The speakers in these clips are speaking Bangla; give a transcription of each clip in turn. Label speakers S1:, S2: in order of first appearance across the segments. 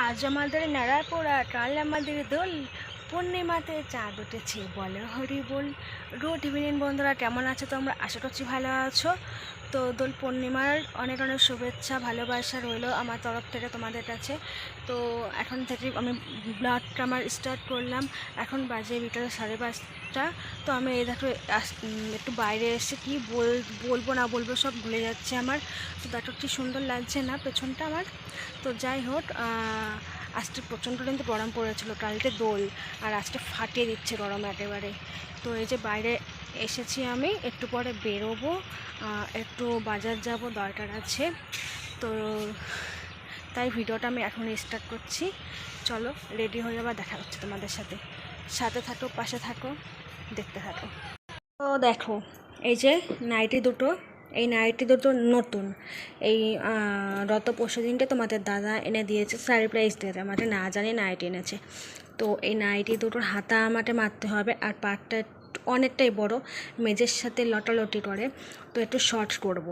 S1: আজ আমাদের নাড়াপোড়া, কাল আমাদের দোল, পূর্ণিমাতে চাঁদ উঠেছে, বলো হরি বল। গুড ইভিনিং বন্ধুরা, কেমন আছো তোমরা? আশা করছি ভালো আছো। তো দোল পূর্ণিমার অনেক অনেক শুভেচ্ছা ভালোবাসা রইলো আমার তরফ থেকে তোমাদের কাছে। তো এখন থেকে আমি ব্লগটা আমার স্টার্ট করলাম। এখন বাজে বিকাল 5:30। তো আমি এই দেখো একটু বাইরে এসে কি বলবো না বলবো সব ভুলে যাচ্ছে আমার। তো দেখো কি সুন্দর লাগছে না পেছনটা আমার। তো যাই হোক, আজকে প্রচণ্ড কিন্তু গরম পড়েছিল, কালকে দোল, আর আজকে ফাটিয়ে দিচ্ছে গরম একেবারে। তো এই যে বাইরে এসেছি আমি, একটু পরে বেরোবো, একটু বাজার যাব, দরকার আছে। তো তাই ভিডিওটা আমি এখন স্টার্ট করছি। চলো রেডি হয়ে যাবার, দেখা হচ্ছে তোমাদের সাথে। সাথে থাকো, পাশে থাকো, দেখতে থাকো। তো দেখো এই যে নাইটি দুটো, এই নাইটি দুটো নতুন, এই গত পরশু দিনকে তোমাদের দাদা এনে দিয়েছে, সারপ্রাইজ দিয়েছে আমাকে, না জানি নাইটি এনেছে। তো এই নাইটি দুটোর হাতা আমাকে মারতে হবে, আর পাটটা অনেকটাই বড়, মেজের সাথে লটালটি করে, তো একটু শর্ট করব।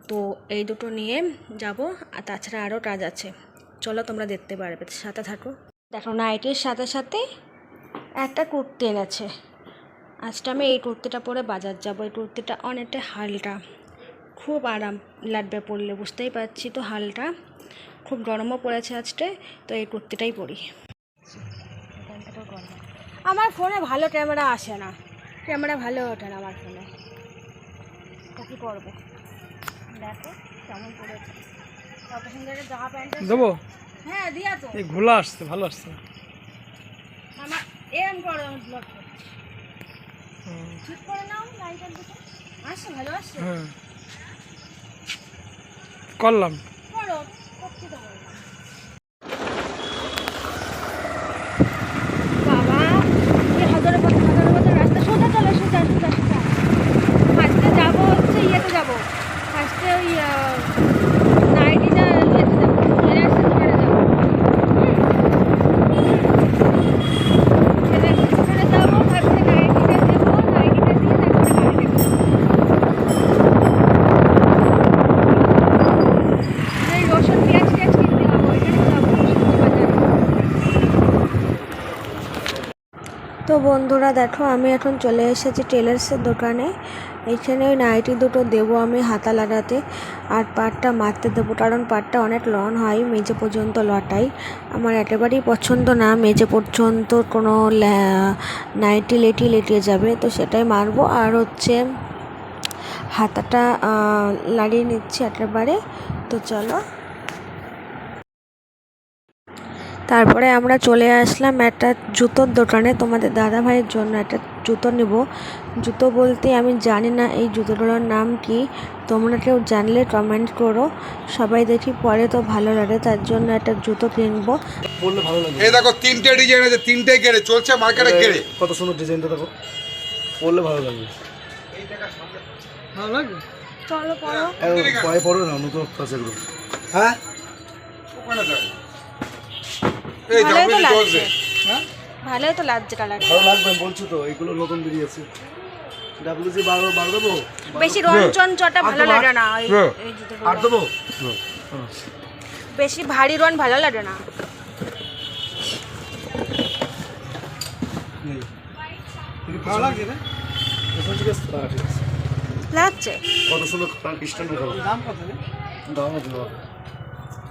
S1: তো এই দুটো নিয়ে যাব, আর তাছাড়া আরও কাজ আছে। চলো তোমরা দেখতে পারবে, সাথে থাকো। দেখো নাইটির সাথে সাথে একটা কুর্তি এনেছে। আজকে আমি এই কুর্তিটা পরে বাজার যাব। এই কুর্তিটা অনেকটা হালকা, খুব আরাম লাগবে পরলে, বুঝতেই পারছি তো হালকা, খুব গরমও পড়েছে আজকে, তো এই কুর্তিটাই পরি। আমার ফোনে ভালো ক্যামেরা আসে না, ক্যামেরা ভালো ওঠে না আমার ফোনে, তো কী করবো। দেখো কেমন পড়েছে, কত সুন্দর জামা প্যান্ট দেবো। হ্যাঁ দিয়া তো, এই ঘোলা আসছে, ভালো আসছে আমার। এম করো ব্লগ ঠিক করে নাও, লাইটার দিকে আসছে, ভালো আসছে, করলাম, করো, করতে তো বললাম। বাবা এই হাজারে কত রাস্তা, সোজা চলে, সোজা সোজা সোজা। ফার্স্টে যাবো হচ্ছে ইয়েতে যাবো, ফার্স্টে ওই নাইটিটা ইয়েতে যাবো, জেনারেশন ধরে যাবো, জেনারেশন ধরে যাবো, ফার্স্টে নাইটিটা দেবো, নাইটিটা দিয়ে তারপরে গাড়ি দেবো। এই রসুন পেঁয়াজ টিয়াজ কিনতে যাবো, এখানে যাবো সবজি বাজারে। তো বন্ধুরা দেখো, আমি এখন চলে এসেছি টেলার্সের দোকানে। এইখানে ওই নাইটি দুটো দেবো আমি হাতা লাগাতে, আর পাটটা মারতে দেবো, কারণ পাটটা অনেক লন হয়, মেঝে পর্যন্ত লটাই। আমার একেবারেই পছন্দ না মেঝে পর্যন্ত কোনো নাইটি লেটিয়ে যাবে, তো সেটাই মারবো। আর হচ্ছে হাতাটা লাগিয়ে নিচ্ছি একেবারে। তো চলো, তারপরে আমরা চলে আসলাম একটা জুতোর দোকানে, তোমাদের দাদা ভাইয়ের জন্য একটা জুতো নেব। জুতো বলতে আমি জানি না এই জুতোগুলোর নাম কি, তোমরা কেউ জানলে কমেন্ট করো। সবাই দেখি পরে তো ভালো লাগে, তার জন্য একটা জুতো কিনবো।
S2: বললে ভালো লাগে।
S3: এই দেখো তিনটে ডিজাইন আছে, তিনটে গেড়ে চলছে মার্কেটে গেড়ে।
S2: কত সুন্দর ডিজাইনটা দেখো, বললে ভালো লাগবে।
S1: ভালো লাগবে, চলো পরো।
S2: পায়ে পড়ো না, নতুন আছে এগুলো।
S3: হ্যাঁ ওখানে দেখো, এই
S1: ভালোই তো
S3: জামা
S1: লাগছে,
S3: চলছে।
S1: হ্যাঁ ভালোই তো লাগছে কালারটা।
S2: ভালো লাগবে বলছো তো, এগুলো নতুন বেরিয়েছে। WC 12 দেবো,
S1: বেশি রঞ্জন চটা ভালো লাগে না এই জুতোগুলো।
S2: আর দেবো
S1: বেশি ভারী রন ভালো লাগে না।
S2: ভালো লাগছে না, ঠিক আছে।
S1: লাগছে,
S2: কত সুন্দর স্ট্যান্ড করো। দাম কত? দাম আছে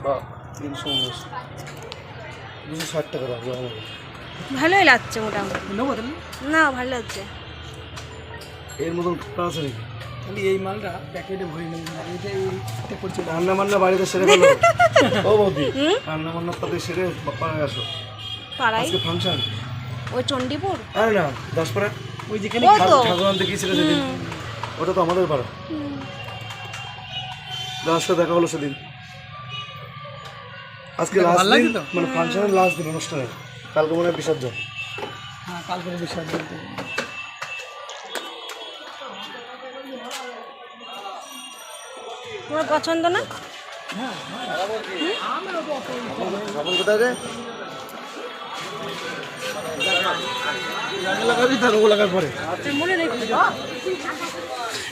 S2: বা 260 টাকা দাম।
S1: ভালোই লাগছে মোটামুটি। না ভালো লাগছে।
S2: এর মতন কাপড় আছে নাকি?
S4: খালি এই মালটা প্যাকেটে ভরে নেই, এটা করছে
S2: রান্না বান্না বাড়িতে সেরে ফেলো। ও বৌদি, রান্না বান্না তাতে সেরে পাড়ায় আসো।
S1: পাড়াই
S2: আজকে ফাংশন
S1: ওই চণ্ডীপুর,
S2: আরে না দাসপাড়া,
S4: ওই যেখানে
S1: ওই তো
S2: ঠাকুর আনতে গিয়েছিল সেদিন, ওটা তো আমাদের পাড়া। দাদার সাথে দেখা হলো সেদিন। আজকে লাস্ট দিন, মানে ফাংশনের লাস্ট দিন অনুষ্ঠানের, কালকে মনে হয় বিসর্জন।
S4: হ্যাঁ কাল করে বিসর্জন।
S1: তোমার পছন্দ না?
S2: এখন কোথায় রে? লাগাবি তার ও লাগার পরে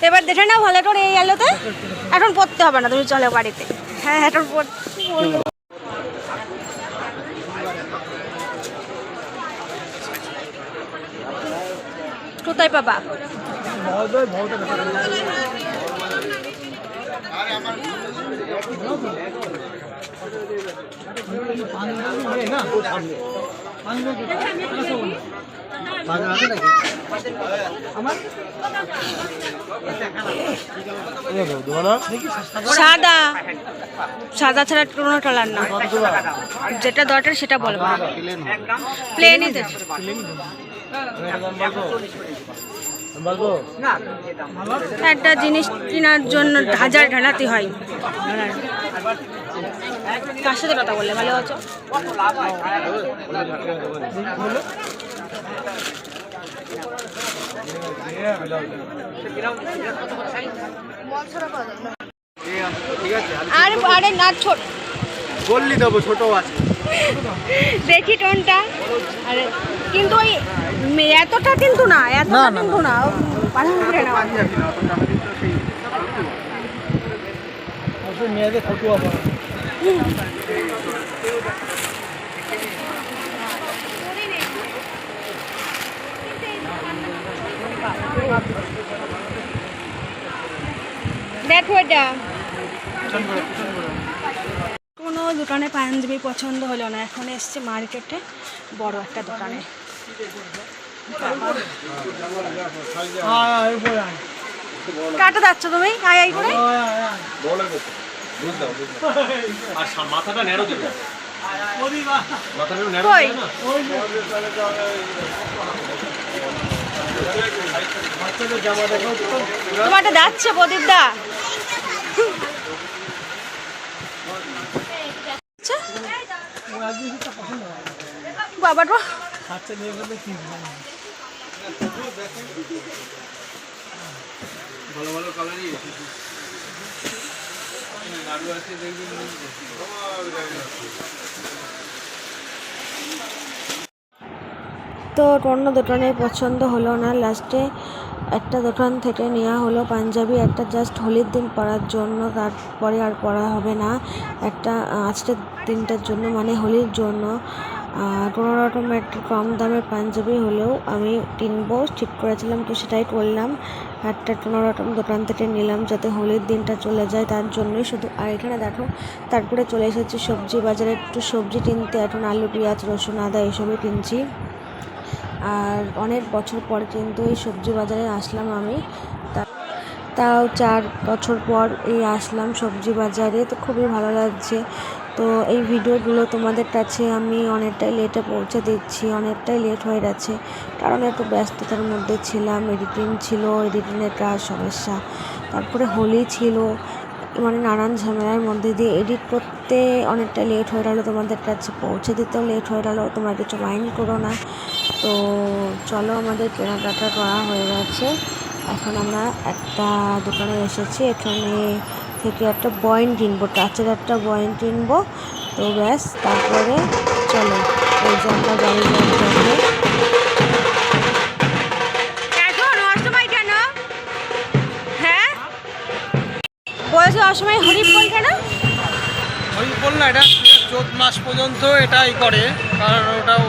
S1: এবার দেখে নাও ভালো করে এই আলোতে। এখন পড়তে হবে না, তুমি চলো বাড়িতে। হ্যাঁ এখন পড়তে কোথায় পাবা? সাদা সাদা ছাড়া কোনো কালার না, যেটা দরকার সেটা বলবো। প্লেনই দেখ। একটা জিনিস কেনার জন্য হাজার ঢালাতে হয়। কার সাথে কথা বললে ভালো আছো? আরে আরে না, ছোট
S2: বললি দেবো, ছোট আছে।
S1: দেখি টোনটা। আরে কিন্তু ওই এতটা কিন্তু না, এতটা কিন্তু না,
S4: মেয়েদের ফটো আছে।
S1: দেখো এটা কোনো দোকানে পাঞ্জাবি পছন্দ হলো না, এখন এসছে মার্কেটে বড় একটা দোকানে। কাটা যাচ্ছ তুমি আয় আয় করে? কই তোমারটা যাচ্ছে প্রদীপ দা? বাবাটা
S3: ভালো ভালো কালারই
S1: তো অন্য দোকানে পছন্দ হলো না, লাস্টে একটা দোকান থেকে নেওয়া হলো পাঞ্জাবি, একটা জাস্ট হোলির দিন পরার জন্য, তারপরে আর পরা হবে না, একটা আজকের দিনটার জন্য মানে হোলির জন্য। কোনো রকম একটা কম দামের পাঞ্জাবি হলেও আমি কিনবো ঠিক করেছিলাম, তো সেটাই করলাম। একটা কোনো রকম দোকান থেকে নিলাম যাতে হোলির দিনটা চলে যায়, তার জন্যই শুধু। আর এখানে দেখো তারপরে চলে এসেছি সবজি বাজারে একটু সবজি কিনতে। এখন আলু পেঁয়াজ রসুন আদা এসবই কিনছি। আর অনেক বছর পর কিন্তু এই সবজি বাজারে আসলাম আমি, তাও 4 বছর পর এই আসলাম সবজি বাজারে, তো খুবই ভালো লাগছে। তো এই ভিডিওগুলো তোমাদের কাছে আমি অনেকটাই লেটে পৌঁছে দিচ্ছি, অনেকটাই লেট হয়ে গেছে কারণ একটু ব্যস্ততার মধ্যে ছিলাম, এডিটিং ছিল, এডিটিংয়ের কাজ সমস্যা, তারপরে হোলি ছিল, মানে নানান ঝামেলার মধ্যে দিয়ে এডিট করতে অনেকটা লেট হয়ে গেলো, তোমাদের কাছে পৌঁছে দিতেও লেট হয়ে গেলো, তোমরা কিছু মাইন্ড করো না। তো চলো, আমাদের কেনাকাটা করা হয়ে গেছে, এখন আমরা একটা দোকানে এসেছি, এখানে থেকে একটা বয়েন কিনবো, কাচের একটা বয়েন কিনবো। তো ব্যাস, তারপরে চলো ওই যে আমরা গাড়ি যাবো। এখন অসময় কেন? হ্যাঁ বলছি অসময় হরিফল কেন?
S4: হরিফল না, এটা চৈত মাস পর্যন্ত এটাই করে, কারণ ওটাও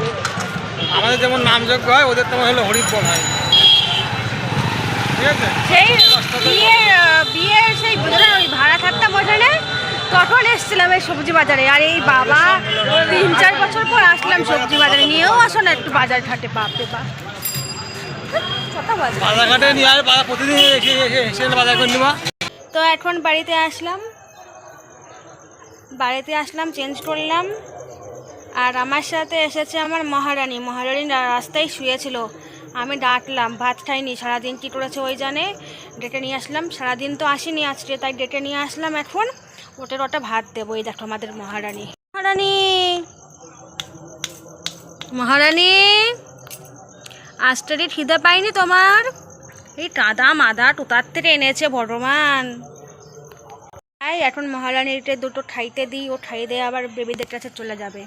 S4: আমাদের যেমন নামযজ্ঞ হয় ওদের তেমন হলো হরিফল হয়, ঠিক আছে?
S1: সেই বিয়ের সেই ওই ভাড়া থাকতাম ওখানে, তখন এসেছিলাম এই সবজি বাজারে। আর এই বাবা 3-4 বছর পর আসলাম সবজি বাজারে, নিয়েও আসো না একটু বাজার ঘাটে, বাপরে বাপ
S4: বাজার ঘাটে নিয়ে আসে, প্রতিদিন এসে বাজার করে নেওয়া।
S1: তো এখন বাড়িতে আসলাম, চেঞ্জ করলাম। আর আমার সাথে এসেছে আমার মহারানী রাস্তায় শুয়েছিল, আমি ডাকলাম, ভাত খাইনি, সারাদিন কী করেছে ওই জানে, ডেকে নিয়ে আসলাম। সারাদিন তো আসিনি আজকে, তাই ডেকে নিয়ে আসলাম, এখন ওটা ভাত দেবো। এই দেখো আমাদের মহারানী আজটারই খিদে পাইনি তোমার? এই কাদা মাদা টুতার থেকে এনেছে ভগবান। তাই এখন মহারানীকে দুটো খাইতে দিই, ও খাই দিয়ে আবার বেবিদের কাছে চলে যাবে।